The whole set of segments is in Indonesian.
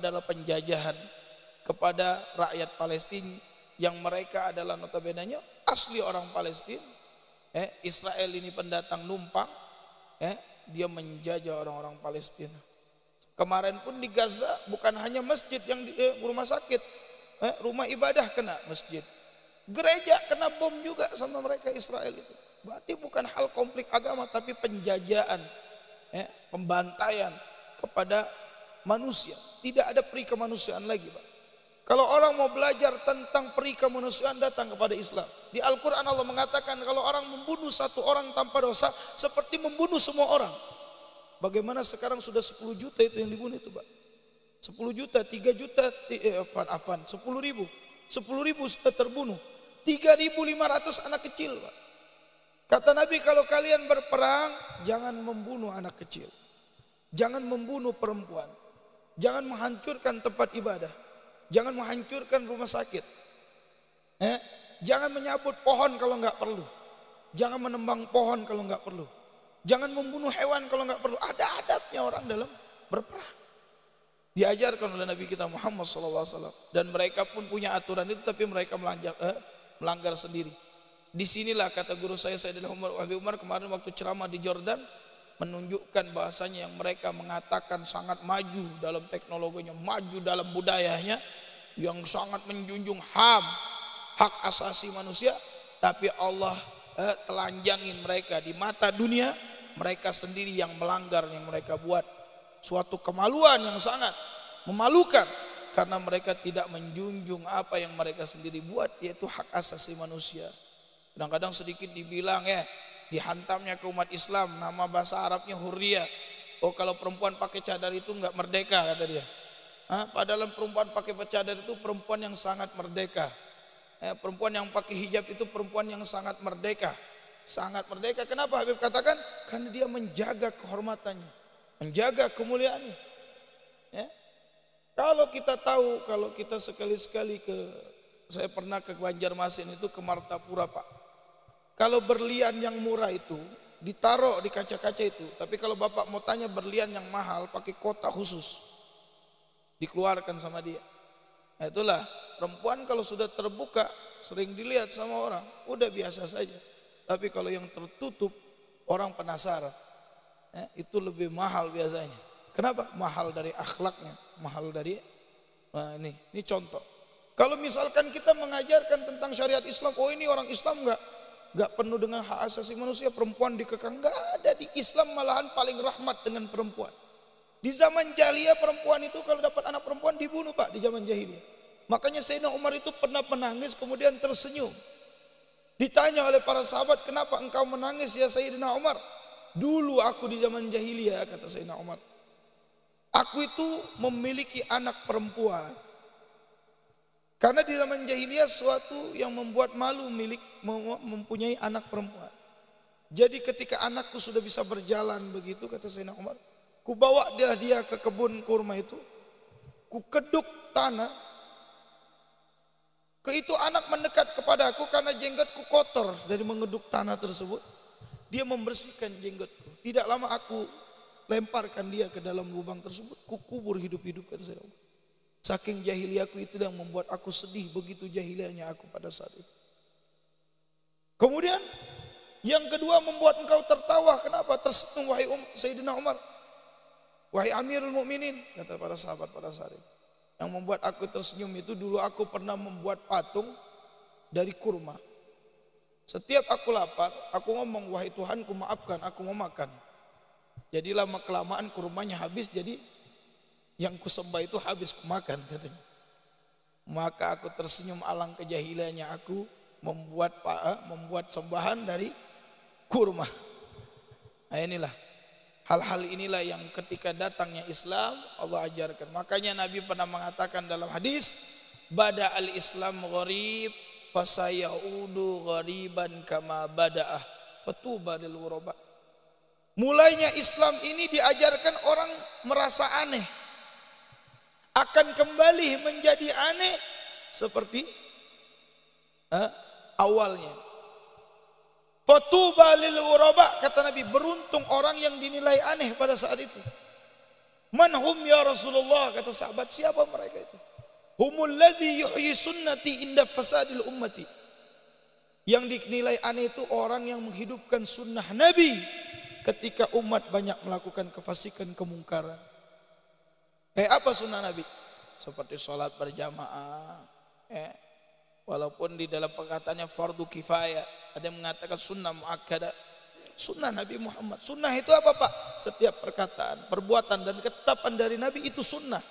adalah penjajahan kepada rakyat Palestina yang mereka adalah notabene asli orang Palestina. Israel ini pendatang numpang, dia menjajah orang-orang Palestina. Kemarin pun di Gaza bukan hanya masjid yang rumah sakit, rumah ibadah kena masjid, gereja kena bom juga sama mereka Israel itu. Berarti bukan hal konflik agama tapi penjajahan, pembantaian kepada manusia. Tidak ada peri kemanusiaan lagi, Pak. Kalau orang mau belajar tentang peri kemanusiaan, datang kepada Islam. Di Al-Quran Allah mengatakan kalau orang membunuh satu orang tanpa dosa seperti membunuh semua orang. Bagaimana sekarang sudah 10 juta itu yang dibunuh itu, Pak. 10 juta, 3 juta, 10 ribu. 10 ribu sudah terbunuh. 3.500 anak kecil, Pak. Kata Nabi, kalau kalian berperang, jangan membunuh anak kecil. Jangan membunuh perempuan. Jangan menghancurkan tempat ibadah. Jangan menghancurkan rumah sakit. Jangan menyabut pohon kalau nggak perlu. Jangan menembang pohon kalau nggak perlu. Jangan membunuh hewan kalau nggak perlu. Ada adabnya orang dalam berperang. Diajarkan oleh Nabi kita Muhammad SAW. Dan mereka pun punya aturan itu, tapi mereka melanggar sendiri. Disinilah kata guru saya Sayyidina Umar kemarin waktu ceramah di Jordan, menunjukkan bahasanya yang mereka mengatakan sangat maju dalam teknologinya, maju dalam budayanya, yang sangat menjunjung HAM, hak asasi manusia, tapi Allah telanjangin mereka di mata dunia. Mereka sendiri yang melanggar, yang mereka buat suatu kemaluan yang sangat memalukan, karena mereka tidak menjunjung apa yang mereka sendiri buat, yaitu hak asasi manusia. Kadang-kadang sedikit dibilang dihantamnya ke umat Islam, nama bahasa Arabnya hurriyah. Oh, kalau perempuan pakai cadar itu enggak merdeka, kata dia. Padahal perempuan pakai cadar itu perempuan yang sangat merdeka. Perempuan yang pakai hijab itu perempuan yang sangat merdeka. Sangat merdeka. Kenapa Habib katakan? Karena dia menjaga kehormatannya, menjaga kemuliaannya. Kalau kita tahu, kalau kita sekali-sekali saya pernah ke Banjarmasin itu, ke Martapura, Pak. Kalau berlian yang murah itu ditaruh di kaca-kaca itu, tapi kalau Bapak mau tanya berlian yang mahal pakai kotak khusus, dikeluarkan sama dia. Itulah perempuan kalau sudah terbuka sering dilihat sama orang, udah biasa saja. Tapi kalau yang tertutup orang penasaran, itu lebih mahal biasanya. Kenapa? Mahal dari akhlaknya, mahal dari ini contoh. Kalau misalkan kita mengajarkan tentang syariat Islam, oh ini orang Islam enggak penuh dengan hak asasi manusia, perempuan dikekang, enggak ada. Di Islam malahan paling rahmat dengan perempuan. Di zaman jahiliyah perempuan itu kalau dapat anak perempuan dibunuh, Pak, di zaman jahiliyah. Makanya Sayyidina Umar itu pernah menangis kemudian tersenyum. Ditanya oleh para sahabat, kenapa engkau menangis ya Sayyidina Umar? Dulu aku di zaman jahiliyah, kata Sayyidina Umar, aku itu memiliki anak perempuan. Karena di zaman jahiliyah suatu yang membuat malu mempunyai anak perempuan. Jadi ketika anakku sudah bisa berjalan begitu, kata Sayyidina Umar, ku bawa dia ke kebun kurma itu, ku keduk tanah. Itu anak mendekat kepada aku karena jenggotku kotor dari mengeduk tanah tersebut. Dia membersihkan jenggotku. Tidak lama aku lemparkan dia ke dalam lubang tersebut, ku kubur hidup-hidup, kata Sayyidina Umar. Saking jahiliyahku itu yang membuat aku sedih, begitu jahiliyahnya aku pada saat itu. Kemudian yang kedua membuat engkau tertawa, kenapa? Tersenyum wahai Sayyidina Umar, wahai Amirul Mukminin, kata para sahabat pada saat itu. Yang membuat aku tersenyum itu, dulu aku pernah membuat patung dari kurma. Setiap aku lapar, aku ngomong, wahai Tuhanku maafkan, aku mau makan. Jadi lama kelamaan kurmanya habis, jadi yang kusembah itu habis kumakan, katanya. Maka aku tersenyum, alang kejahiliannya aku membuat sembahan dari kurma. Nah inilah hal-hal inilah yang ketika datangnya Islam Allah ajarkan. Makanya Nabi pernah mengatakan dalam hadis, bada al-Islam gharib fasayaudu ghariban kama bada'ah fatuba lil ghuraba. Mulainya Islam ini diajarkan orang merasa aneh, akan kembali menjadi aneh seperti awalnya. Fatuba lil ghuraba, kata Nabi, beruntung orang yang dinilai aneh pada saat itu. Man hum ya Rasulullah, kata sahabat, siapa mereka itu? Humul ladzi yuhyi sunnati inda fasadil ummati. Yang dinilai aneh itu orang yang menghidupkan sunnah Nabi ketika umat banyak melakukan kefasikan, kemungkaran. Apa sunnah Nabi? Seperti sholat berjamaah, walaupun di dalam perkataannya fardu kifayah, ada yang mengatakan sunnah muakkadah. Sunnah Nabi Muhammad. Sunnah itu apa Pak? Setiap perkataan, perbuatan dan ketetapan dari Nabi itu sunnah.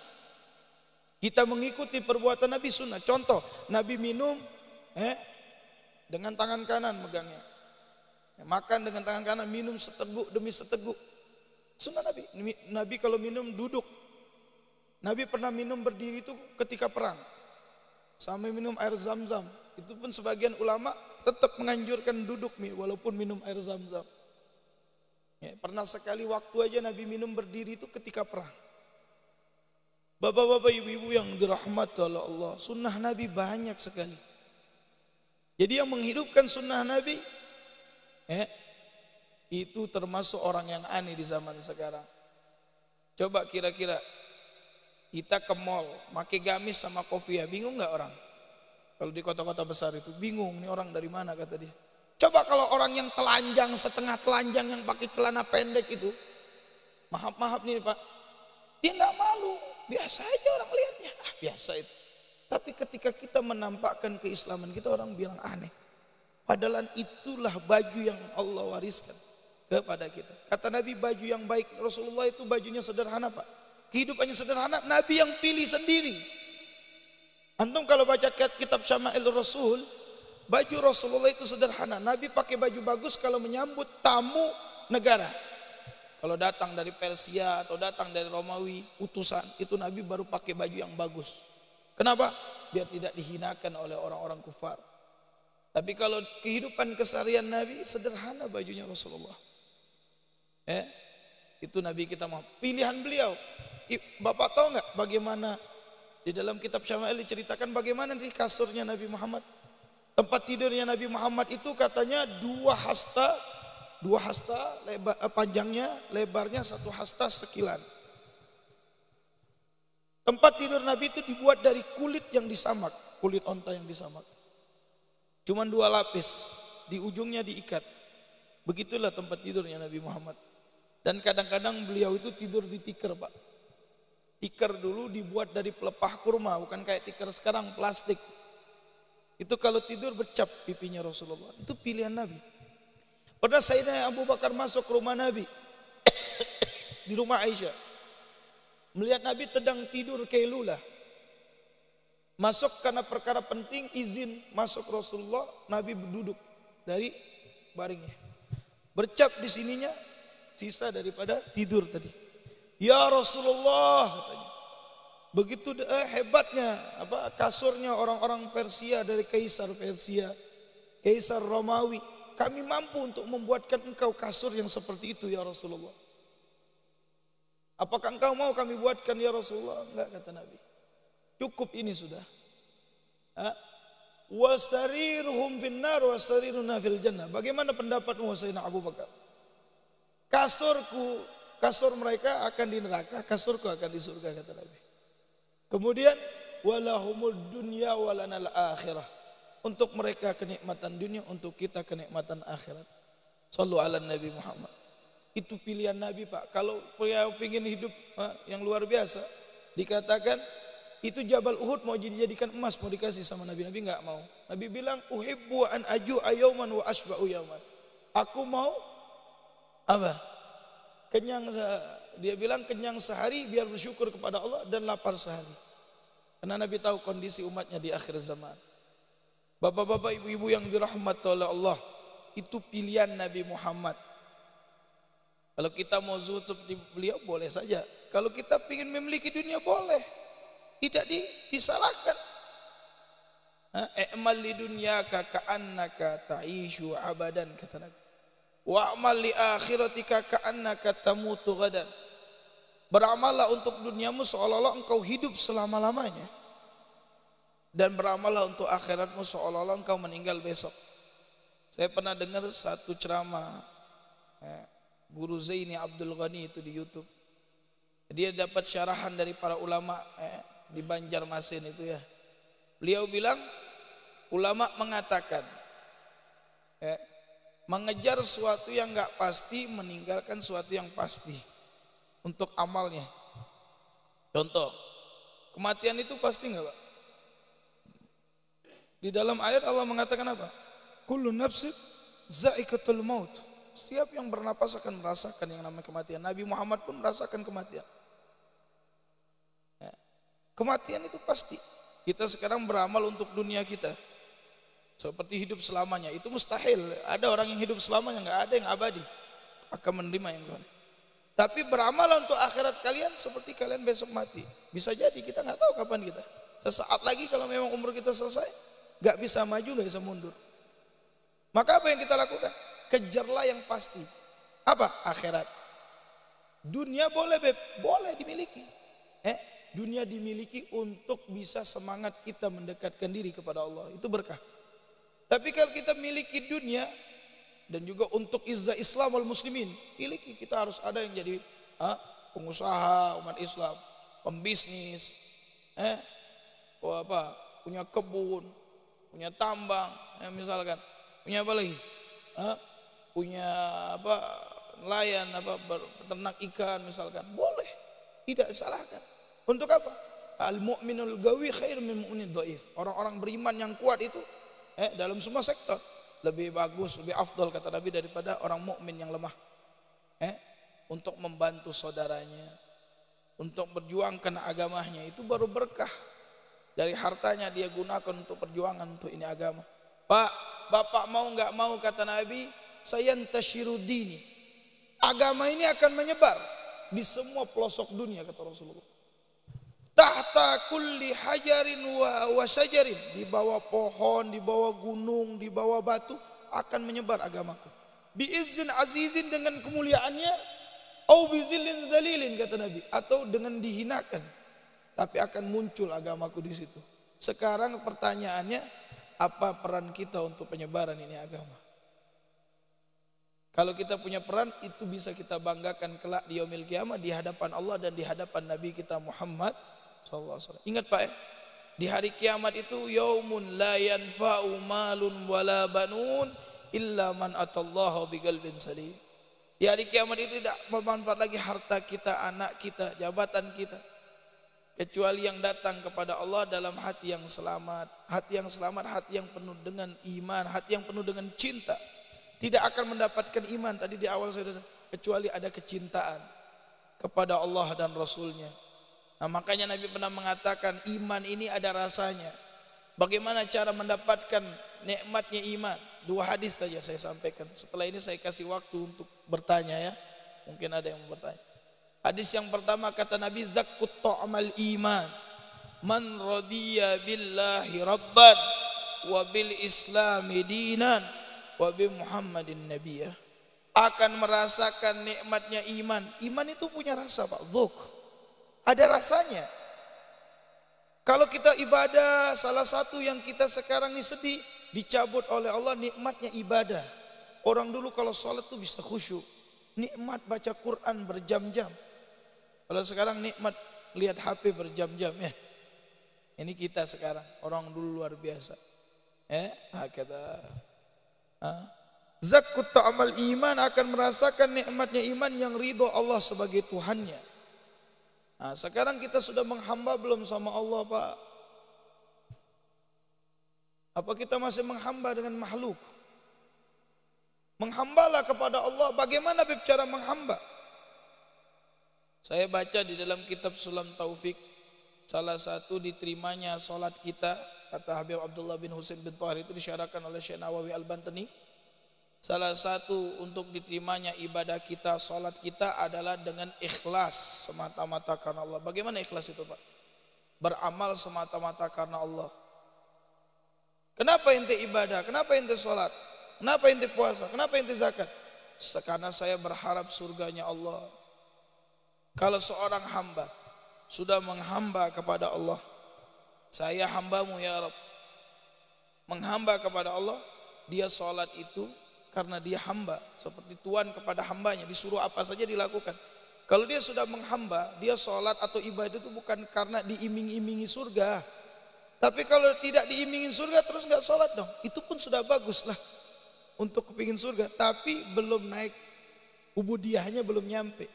Kita mengikuti perbuatan Nabi sunnah. Contoh, Nabi minum dengan tangan kanan megangnya. Makan dengan tangan kanan, minum seteguk demi seteguk. Sunnah Nabi. Nabi kalau minum duduk. Nabi pernah minum berdiri itu ketika perang. Sampai minum air zam-zam. Itu pun sebagian ulama tetap menganjurkan duduk walaupun minum air zam-zam. Pernah sekali waktu aja Nabi minum berdiri itu ketika perang. Bapak-bapak, ibu-ibu yang dirahmati oleh Allah, sunnah Nabi banyak sekali. Jadi yang menghidupkan sunnah Nabi itu termasuk orang yang aneh di zaman sekarang. Coba kira-kira kita ke mall pakai gamis sama kopiah, bingung nggak orang? Kalau di kota-kota besar itu bingung, ini orang dari mana kata dia. Coba kalau orang yang telanjang, setengah telanjang yang pakai celana pendek itu, maaf nih Pak, dia nggak malu, biasa aja orang lihatnya, biasa itu. Tapi ketika kita menampakkan keislaman kita, orang bilang aneh. Padahal itulah baju yang Allah wariskan kepada kita. Kata Nabi, baju yang baik Rasulullah itu bajunya sederhana Pak. Kehidupannya sederhana, Nabi yang pilih sendiri. Antum kalau baca kitab Syama'il Rasul, baju Rasulullah itu sederhana. Nabi pakai baju bagus kalau menyambut tamu negara. Kalau datang dari Persia atau datang dari Romawi, utusan, itu Nabi baru pakai baju yang bagus. Kenapa? Biar tidak dihinakan oleh orang-orang kufar. Tapi kalau kehidupan keseharian Nabi, sederhana bajunya Rasulullah. Itu Nabi kita mau. Pilihan beliau. Bapak tahu nggak bagaimana di dalam kitab Syama'il diceritakan bagaimana di kasurnya Nabi Muhammad? Tempat tidurnya Nabi Muhammad itu katanya dua hasta lebar, panjangnya, lebarnya satu hasta sekilan. Tempat tidur Nabi itu dibuat dari kulit yang disamak, kulit onta yang disamak. Cuman 2 lapis, di ujungnya diikat. Begitulah tempat tidurnya Nabi Muhammad. Dan kadang-kadang beliau itu tidur di tikar Pak. Tikar dulu dibuat dari pelepah kurma, bukan kayak tikar sekarang plastik. Itu kalau tidur bercap pipinya Rasulullah. Itu pilihan Nabi. Pernah Sayyidina Abu Bakar masuk ke rumah Nabi. Di rumah Aisyah. Melihat Nabi sedang tidur kailulah. Masuk karena perkara penting, izin masuk Rasulullah. Nabi duduk dari baringnya. Bercap di sininya, sisa daripada tidur tadi. Ya Rasulullah katanya. Begitu hebatnya kasurnya orang-orang Persia, dari kaisar Persia, kaisar Romawi. Kami mampu untuk membuatkan engkau kasur yang seperti itu ya Rasulullah. Apakah engkau mau kami buatkan ya Rasulullah? Enggak, kata Nabi. Cukup ini sudah. Wasariruhum finnar wasariruna fil jannah. Bagaimana pendapatmu Sayyidina Abu Bakar? Kasur mereka akan di neraka, kasurku akan di surga, kata Nabi. Kemudian walahumud dunya walanal akhirah. Untuk mereka kenikmatan dunia, untuk kita kenikmatan akhirat. Shallu ala Nabi Muhammad. Itu pilihan Nabi Pak. Kalau ingin hidup yang luar biasa, dikatakan itu Jabal Uhud mau dijadikan emas, mau dikasih sama Nabi. Nabi enggak mau. Nabi bilang uhibbu an aju ayauman wa asba'u yauman. Aku mau apa? Kenyang, dia bilang kenyang sehari biar bersyukur kepada Allah, dan lapar sehari. Karena Nabi tahu kondisi umatnya di akhir zaman. Bapak-bapak, ibu-ibu yang dirahmati oleh Allah, itu pilihan Nabi Muhammad. Kalau kita mau zuhud seperti beliau boleh saja. Kalau kita ingin memiliki dunia boleh. Tidak disalahkan. I'mal li dunyaka ka'annaka ta'ishu abadan, kata Nabi. Wa'mal li akhiratika ka'annaka tamutu gadan. Beramallah untuk duniamu seolah-olah engkau hidup selama-lamanya. Dan beramallah untuk akhiratmu seolah-olah engkau meninggal besok. Saya pernah dengar satu ceramah Guru Zaini Abdul Ghani itu di YouTube. Dia dapat syarahan dari para ulama di Banjarmasin itu ya. Beliau bilang, ulama mengatakan mengejar sesuatu yang enggak pasti, meninggalkan sesuatu yang pasti untuk amalnya. Contoh, kematian itu pasti enggak, Pak? Di dalam ayat Allah mengatakan apa? Kullu nafsin za'iqatul maut. Setiap yang bernapas akan merasakan yang namanya kematian. Nabi Muhammad pun merasakan kematian. Kematian itu pasti. Kita sekarang beramal untuk dunia kita, seperti hidup selamanya. Itu mustahil. Ada orang yang hidup selamanya, nggak ada yang abadi akan menerima yang kemana. Tapi beramal untuk akhirat kalian seperti kalian besok mati. Bisa jadi, kita nggak tahu kapan kita. Sesaat lagi kalau memang umur kita selesai, nggak bisa maju, nggak bisa mundur. Maka apa yang kita lakukan? Kejarlah yang pasti. Apa? Akhirat. Dunia boleh, boleh dimiliki. Dunia dimiliki untuk bisa semangat kita mendekatkan diri kepada Allah. Itu berkah. Tapi kalau kita miliki dunia dan juga untuk izzah Islam wal muslimin, miliki, kita harus ada yang jadi pengusaha umat Islam, pembisnis, punya kebun, punya tambang, misalkan, punya apa lagi? Punya nelayan, peternak ikan misalkan, boleh, tidak disalahkan. Untuk apa? Al-mu'minul gawi khair min mu'minid dhaif. Orang-orang beriman yang kuat itu dalam semua sektor lebih bagus, lebih afdal kata Nabi daripada orang mukmin yang lemah. Untuk membantu saudaranya, untuk berjuangkan agamanya, itu baru berkah. Dari hartanya dia gunakan untuk perjuangan untuk ini agama. Pak, bapak mau nggak mau kata Nabi, sayantashiru dini. Agama ini akan menyebar di semua pelosok dunia kata Rasulullah. Tahta kulli hajarin wa syajarin, di bawah pohon, di bawah gunung, di bawah batu akan menyebar agamaku. Biizzin azizin, dengan kemuliaannya, au bizillin zalilin kata Nabi, atau dengan dihinakan, tapi akan muncul agamaku di situ. Sekarang pertanyaannya, apa peran kita untuk penyebaran ini agama? Kalau kita punya peran, itu bisa kita banggakan kelak di yaumil qiyamah, di hadapan Allah dan di hadapan Nabi kita Muhammad SAW. Ingat Pak, di hari kiamat itu yaumun la yanfa'u malun wala banun illa man atallaha biqalbin salim. Di hari kiamat itu tidak bermanfaat lagi harta kita, anak kita, jabatan kita, kecuali yang datang kepada Allah dalam hati yang selamat. Hati yang selamat, hati yang penuh dengan iman, hati yang penuh dengan cinta. Tidak akan mendapatkan iman tadi di awal saya kecuali ada kecintaan kepada Allah dan Rasulnya. Nah, makanya Nabi pernah mengatakan iman ini ada rasanya. Bagaimana cara mendapatkan nikmatnya iman? 2 hadis saja saya sampaikan. Setelah ini saya kasih waktu untuk bertanya ya. Mungkin ada yang mau bertanya. Hadis yang pertama kata Nabi, zakkut ta'amal iman. Man radiya billahi rabban wa bil islami dinan wa bi Muhammadin nabiyya. Akan merasakan nikmatnya iman. Iman itu punya rasa Pak, dzuk. Ada rasanya. Kalau kita ibadah, salah satu yang kita sekarang ini sedih, dicabut oleh Allah nikmatnya ibadah. Orang dulu kalau sholat tuh bisa khusyuk, nikmat baca Quran berjam-jam. Kalau sekarang nikmat lihat HP berjam-jam ya. Ini kita sekarang, orang dulu luar biasa. Kata zakkut ta'amal iman, akan merasakan nikmatnya iman yang ridho Allah sebagai Tuhannya. Nah, sekarang kita sudah menghamba belum sama Allah Pak? Apa kita masih menghamba dengan makhluk? Menghambalah kepada Allah. Bagaimana cara menghamba? Saya baca di dalam kitab Sulam Taufik, salah satu diterimanya sholat kita, kata Habib Abdullah bin Husain bin Thahir, itu disyarahkan oleh Syekh Nawawi Al-Bantani. Salah satu untuk diterimanya ibadah kita, sholat kita adalah dengan ikhlas semata-mata karena Allah. Bagaimana ikhlas itu Pak? Beramal semata-mata karena Allah. Kenapa ente ibadah? Kenapa ente sholat? Kenapa ente puasa? Kenapa ente zakat? Karena saya berharap surganya Allah. Kalau seorang hamba sudah menghamba kepada Allah, saya hambamu ya Rabb, menghamba kepada Allah, dia sholat itu karena dia hamba, seperti Tuhan kepada hambanya, disuruh apa saja dilakukan. Kalau dia sudah menghamba, dia sholat atau ibadah itu bukan karena diiming-imingi surga. Tapi kalau tidak diimingin surga terus nggak sholat dong, itu pun sudah bagus lah untuk kepingin surga. Tapi belum naik, ubudiyahnya belum nyampe.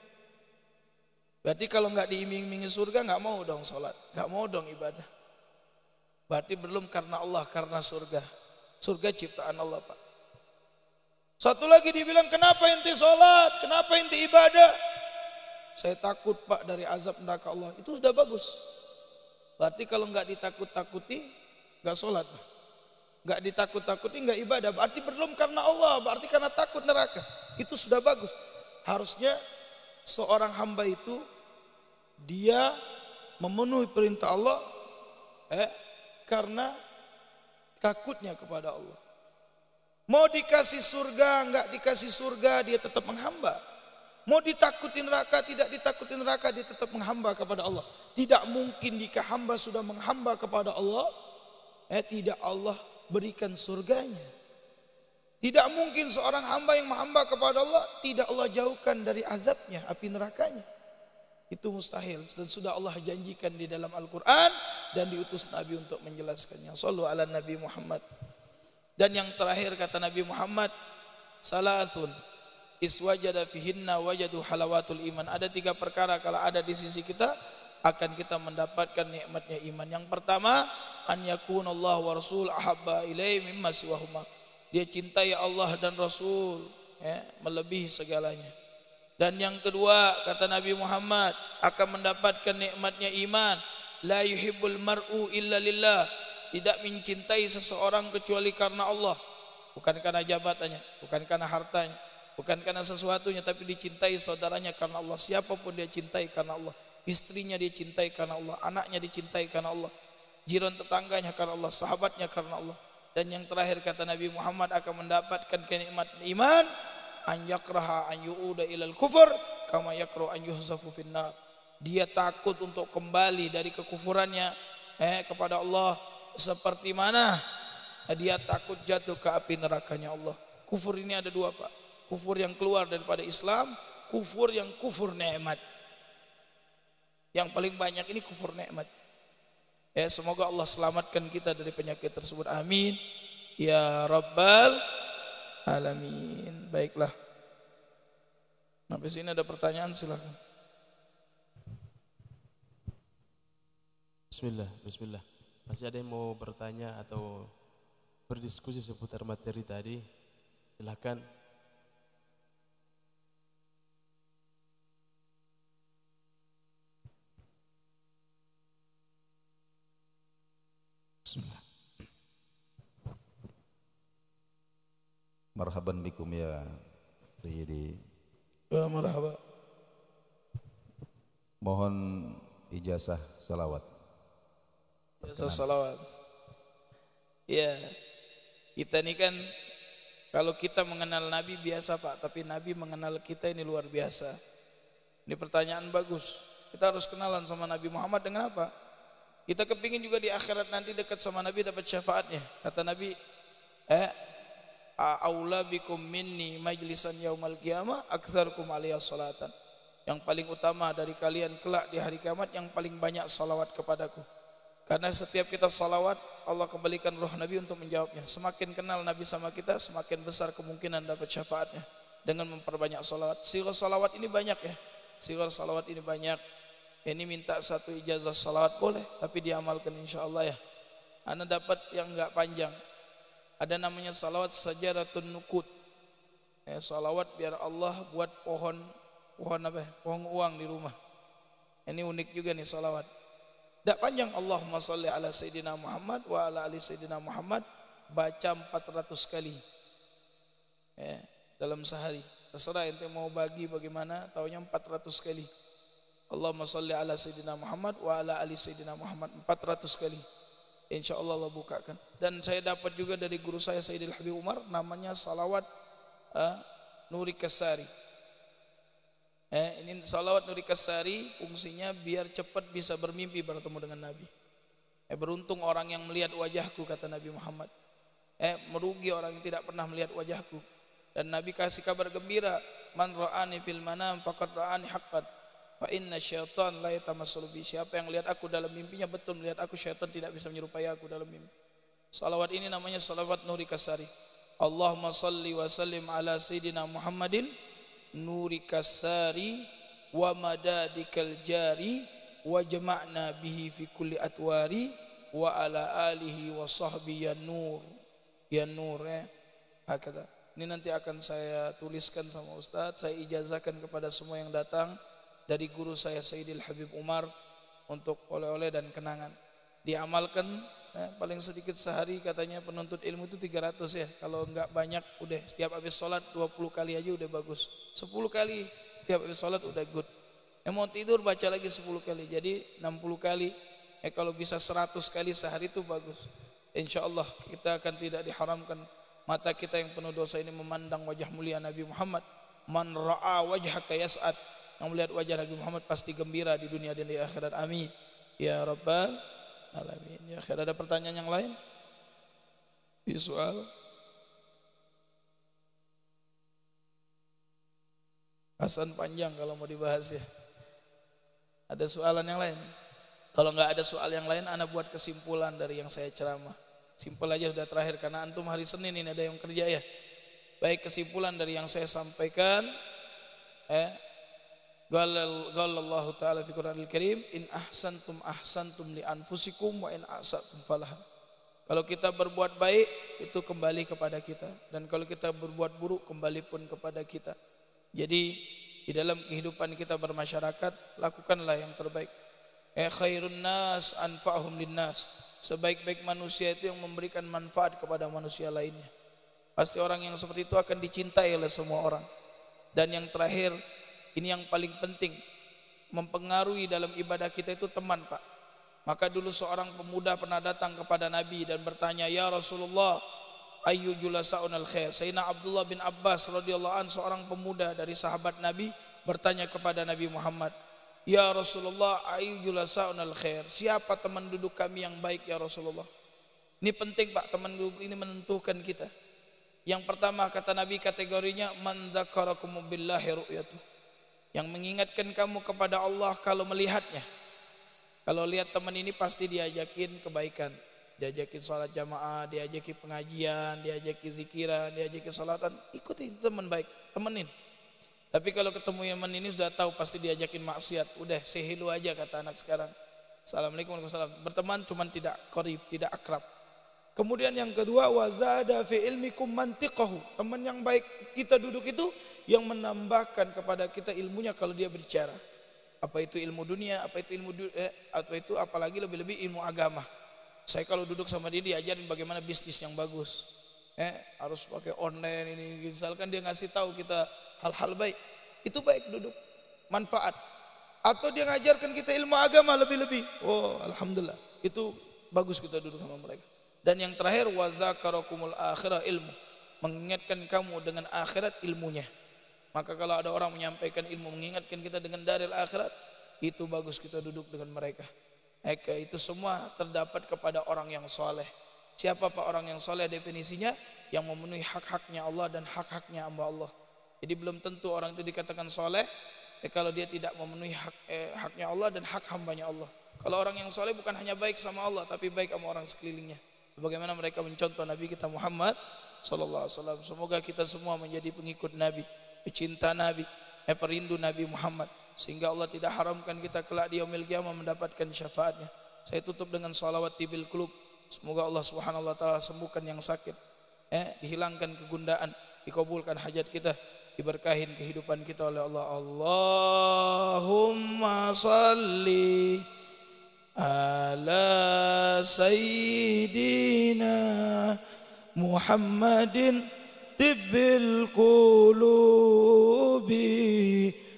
Berarti kalau nggak diiming-imingi surga nggak mau dong sholat, nggak mau dong ibadah. Berarti belum karena Allah, karena surga. Surga ciptaan Allah, Pak. Satu lagi dibilang, kenapa ente sholat, kenapa ente ibadah? Saya takut, Pak, dari azab neraka Allah. Itu sudah bagus. Berarti kalau nggak ditakut-takuti, nggak sholat. Nggak ditakut-takuti, nggak ibadah. Berarti belum karena Allah, berarti karena takut neraka. Itu sudah bagus. Harusnya seorang hamba itu dia memenuhi perintah Allah karena takutnya kepada Allah. Mau dikasih surga, nggak dikasih surga, dia tetap menghamba. Mau ditakuti neraka, tidak ditakuti neraka, dia tetap menghamba kepada Allah. Tidak mungkin jika hamba sudah menghamba kepada Allah, tidak Allah berikan surganya. Tidak mungkin seorang hamba yang menghamba kepada Allah, tidak Allah jauhkan dari azabnya, api nerakanya. Itu mustahil, dan sudah Allah janjikan di dalam Al-Quran, dan diutus Nabi untuk menjelaskannya. Shallu ala Nabi Muhammad. Dan yang terakhir kata Nabi Muhammad, salasun iswajada fihinna wajadu halawatul iman. Ada 3 perkara kalau ada di sisi kita akan kita mendapatkan nikmatnya iman. Yang pertama, an yakunallahu wa rasul ahabba ilaihi mimma siwahuma. Dia cintai Allah dan Rasul melebihi segalanya. Dan yang kedua kata Nabi Muhammad akan mendapatkan nikmatnya iman. La yuhibbul mar'u illa lillah. Tidak mencintai seseorang kecuali karena Allah. Bukan karena jabatannya, bukan karena hartanya, bukan karena sesuatunya, tapi dicintai saudaranya karena Allah. Siapapun dia cintai karena Allah. Istrinya dia cintai karena Allah, anaknya dicintai karena Allah, jiran tetangganya karena Allah, sahabatnya karena Allah. Dan yang terakhir kata Nabi Muhammad akan mendapatkan kenikmatan iman, an yakraha an yu'uda ilal kufur kama yakrahu an yuhzafu finnar. Dia takut untuk kembali dari kekufurannya kepada Allah, seperti mana dia takut jatuh ke api nerakanya Allah. Kufur ini ada 2, Pak. Kufur yang keluar daripada Islam, kufur yang kufur nikmat. Yang paling banyak ini kufur nikmat. Semoga Allah selamatkan kita dari penyakit tersebut. Amin ya rabbal alamin. Baiklah. Sampai sini ada pertanyaan, silakan. Bismillah. Masih ada yang mau bertanya atau berdiskusi seputar materi tadi? Silakan. Bismillah. Marhaban bikum ya Sayyidi. Marhaba. Mohon ijazah salawat. Ijazah salawat. Ya, kita ini kan kalau kita mengenal Nabi biasa, Pak, tapi Nabi mengenal kita ini luar biasa. Ini pertanyaan bagus. Kita harus kenalan sama Nabi Muhammad dengan apa? Kita kepingin juga di akhirat nanti dekat sama Nabi, dapat syafaatnya. Kata Nabi, aula bikum minni majlisan yaumal qiyamah aktsarukum alaiya salatan. Yang paling utama dari kalian kelak di hari kiamat yang paling banyak salawat kepadaku. Karena setiap kita salawat, Allah kembalikan roh Nabi untuk menjawabnya. Semakin kenal Nabi sama kita, semakin besar kemungkinan dapat syafaatnya dengan memperbanyak salawat. Sighah salawat ini banyak ya. Sighah salawat ini banyak. Ini minta 1 ijazah salawat boleh, tapi diamalkan insyaallah ya. Anda dapat yang enggak panjang. Ada namanya salawat sajaratun nukut. Salawat biar Allah buat pohon uang di rumah. Ini unik juga nih salawat. Tidak panjang. Allahumma salli ala Sayyidina Muhammad wa ala ali Sayyidina Muhammad. Baca 400 kali dalam sehari. Terserah ente mau bagi bagaimana, taunya 400 kali. Allahumma salli ala Sayyidina Muhammad wa ala ali Sayyidina Muhammad 400 kali. InsyaAllah Allah bukakan. Dan saya dapat juga dari guru saya Sayyidil Habib Umar, namanya salawat Nuri Kasari. Ini salawat Nuri Kasari fungsinya biar cepat bisa bermimpi bertemu dengan Nabi. Beruntung orang yang melihat wajahku, kata Nabi Muhammad. Merugi orang yang tidak pernah melihat wajahku. Dan Nabi kasih kabar gembira, man ra'ani fil manam faqad ra'ani haqqan. Fa inna syaitan la yatamassalu bi. Siapa yang lihat aku dalam mimpinya betul melihat aku, syaitan tidak bisa menyerupai aku dalam mimpi. Salawat ini namanya salawat Nuri Kasari. Allahumma salli wa sallim ala sayyidina Muhammadin Nuri Kasari wa madadikal jari wa jama'na bihi fi kulli atwari wa ala alihi wa sahbihi ya nur ya. Hakata. Ini nanti akan saya tuliskan sama Ustadz, saya ijazahkan kepada semua yang datang dari guru saya Sayyidil Habib Umar untuk oleh-oleh dan kenangan. Diamalkan paling sedikit sehari katanya penuntut ilmu itu 300 ya. Kalau enggak banyak udah setiap habis sholat 20 kali aja udah bagus. 10 kali setiap habis sholat udah good. Mau tidur baca lagi 10 kali, jadi 60 kali. Kalau bisa 100 kali sehari itu bagus. Insya Allah kita akan tidak diharamkan mata kita yang penuh dosa ini memandang wajah mulia Nabi Muhammad. Man ra'a wajhaka yas'ad. Yang melihat wajah Nabi Muhammad pasti gembira di dunia dan di akhirat. Amin ya rabbal alamin. Ya akhir, ada pertanyaan yang lain? Visual. Hasan panjang kalau mau dibahas ya. Ada soalan yang lain? Kalau nggak ada soal yang lain, ana buat kesimpulan dari yang saya ceramah. Simpel aja udah terakhir karena antum hari Senin ini ada yang kerja ya. Baik, kesimpulan dari yang saya sampaikan, Qalallahu ta'ala fi Qur'anil Karim, in ahsantum li anfusikum wa in asatum falaha. Kalau kita berbuat baik itu kembali kepada kita, dan kalau kita berbuat buruk kembali pun kepada kita. Jadi di dalam kehidupan kita bermasyarakat lakukanlah yang terbaik. Khairun nas anfa'uhum linnas. Sebaik-baik manusia itu yang memberikan manfaat kepada manusia lainnya. Pasti orang yang seperti itu akan dicintai oleh semua orang. Dan yang terakhir, ini yang paling penting, mempengaruhi dalam ibadah kita itu teman, Pak. Maka dulu seorang pemuda pernah datang kepada Nabi dan bertanya, ya Rasulullah, ayyu julasa'unal khair. Sayyidina Abdullah bin Abbas radhiyallahu anhu, seorang pemuda dari sahabat Nabi, bertanya kepada Nabi Muhammad, ya Rasulullah, ayyu julasa'unal khair. Siapa teman duduk kami yang baik ya Rasulullah? Ini penting, Pak, teman duduk ini menentukan kita. Yang pertama kata Nabi kategorinya, man dzakarakum billahi ru'yatuh. Yang mengingatkan kamu kepada Allah kalau melihatnya. Kalau lihat teman ini pasti diajakin kebaikan, diajakin sholat jamaah, diajakin pengajian, diajakin zikiran, diajakin sholatan. Ikuti teman baik, temenin. Tapi kalau ketemu teman ini sudah tahu pasti diajakin maksiat, udah sehilu aja kata anak sekarang. Assalamualaikum warahmatullahi wabarakatuh. Berteman cuman tidak qarib, tidak akrab. Kemudian yang kedua, wazada fi ilmikum mantiqahu. Teman yang baik kita duduk itu yang menambahkan kepada kita ilmunya kalau dia berbicara. Apa itu ilmu dunia, apa itu apalagi lebih-lebih ilmu agama. Saya kalau duduk sama dia diajarin bagaimana bisnis yang bagus. Harus pakai online ini, misalkan dia ngasih tahu kita hal-hal baik. Itu baik duduk, manfaat. Atau dia ngajarkan kita ilmu agama lebih-lebih. Oh, alhamdulillah. Itu bagus kita duduk sama mereka. Dan yang terakhir, wa dzakarakumul akhirah ilmu. Mengingatkan kamu dengan akhirat ilmunya. Maka kalau ada orang menyampaikan ilmu mengingatkan kita dengan daril akhirat, itu bagus kita duduk dengan mereka. Itu semua terdapat kepada orang yang soleh. Siapa Pak orang yang soleh definisinya? Yang memenuhi hak-haknya Allah dan hak-haknya hamba Allah. Jadi belum tentu orang itu dikatakan soleh kalau dia tidak memenuhi haknya Allah dan hak hambanya Allah. Kalau orang yang soleh bukan hanya baik sama Allah, tapi baik sama orang sekelilingnya. Bagaimana mereka mencontoh Nabi kita Muhammad sallallahu alaihi wasallam. Semoga kita semua menjadi pengikut Nabi, pecinta Nabi, perindu Nabi Muhammad, sehingga Allah tidak haramkan kita kelak di yaumil qiyamah mendapatkan syafaatnya. Saya tutup dengan salawat tibil qulub. Semoga Allah Subhanahu wa taala sembuhkan yang sakit, dihilangkan kegundaan, dikabulkan hajat kita, diberkahin kehidupan kita oleh Allah. Allahumma salli ala sayyidina Muhammadin tibbil qulubi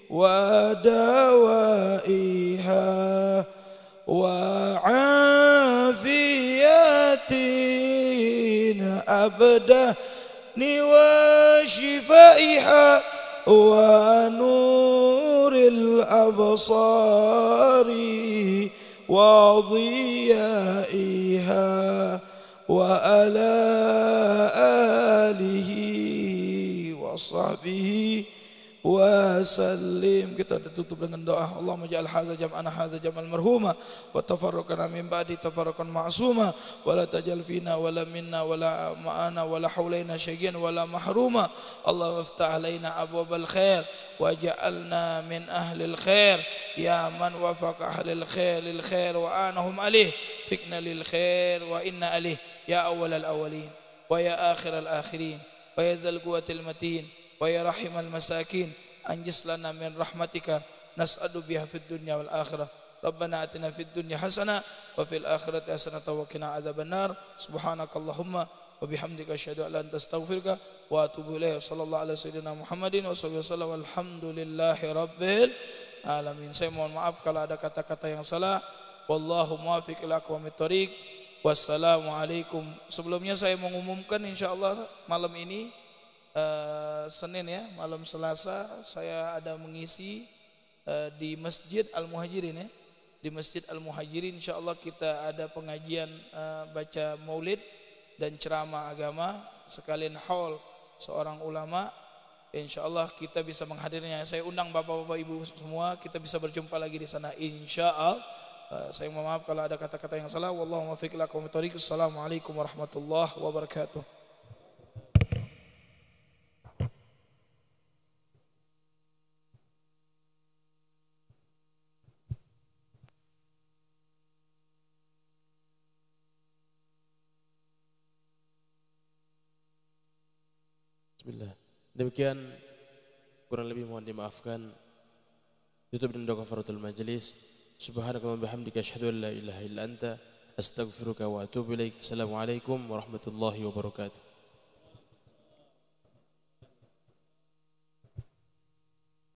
wa dawaiha wa afiyatin abdani wa shifaiha wa nuril absari wa dhiyaiha wa ala alihi wa sahbihi wa sallim. Kita tutup dengan doa. Allahumma ja'al hadza jam'ana hadza jam'al marhuma wa tafarraqana min ba'di tafarraqan ma'suma wa la tajal fina wa la minna wa la ma'ana wa la hawlaina syai'an wa la mahruma. Allahumma iftah alaina abwabal khair wa ja'alna min ahlil khair ya man wafaqa ahlil khair lil khair wa anahum alih fikna lil khair wa inna alih ya awwalal awwalin wa ya akhiral akhirin wa ya zal quwwatil matin wa ya rahimal masakin anjis lana min rahmatika nas'adu biha fid dunya wal akhirah. Rabbana atina fid dunya hasanah wa fil akhirati hasanah wa qina adzabannar. Subhanakallahumma wa bihamdika asyhadu an la ilaha illa anta astaghfiruka wa atubu ilaik. Sallallahu alaihi wasallam Muhammadin wa sallallahu alaihi wasallam. Alhamdulillahi rabbil alamin. Saya mohon maaf kalau ada kata-kata yang salah. Wallahu muwaffiq ila aqwamit thoriq. Wassalamualaikum. Sebelumnya saya mengumumkan insyaallah malam ini Senin ya, malam Selasa saya ada mengisi di Masjid Al-Muhajirin ya. Di Masjid Al-Muhajirin insyaallah kita ada pengajian baca maulid dan ceramah agama sekalian haul seorang ulama. Insyaallah kita bisa menghadirinya. Saya undang bapak-bapak ibu semua, kita bisa berjumpa lagi di sana insyaallah. Saya mohon maaf kalau ada kata-kata yang salah. Wallahu muwaffiq ila aqwamit thoriq. Assalamualaikum warahmatullahi wabarakatuh. Bismillah. Demikian kurang lebih mohon dimaafkan. Tutup dengan doa kafaratul majlis. Subhanakallahumma bihamdika asyhadu an la ilaha illa anta astaghfiruka wa atubu ilaik. Assalamualaikum warahmatullahi wabarakatuh.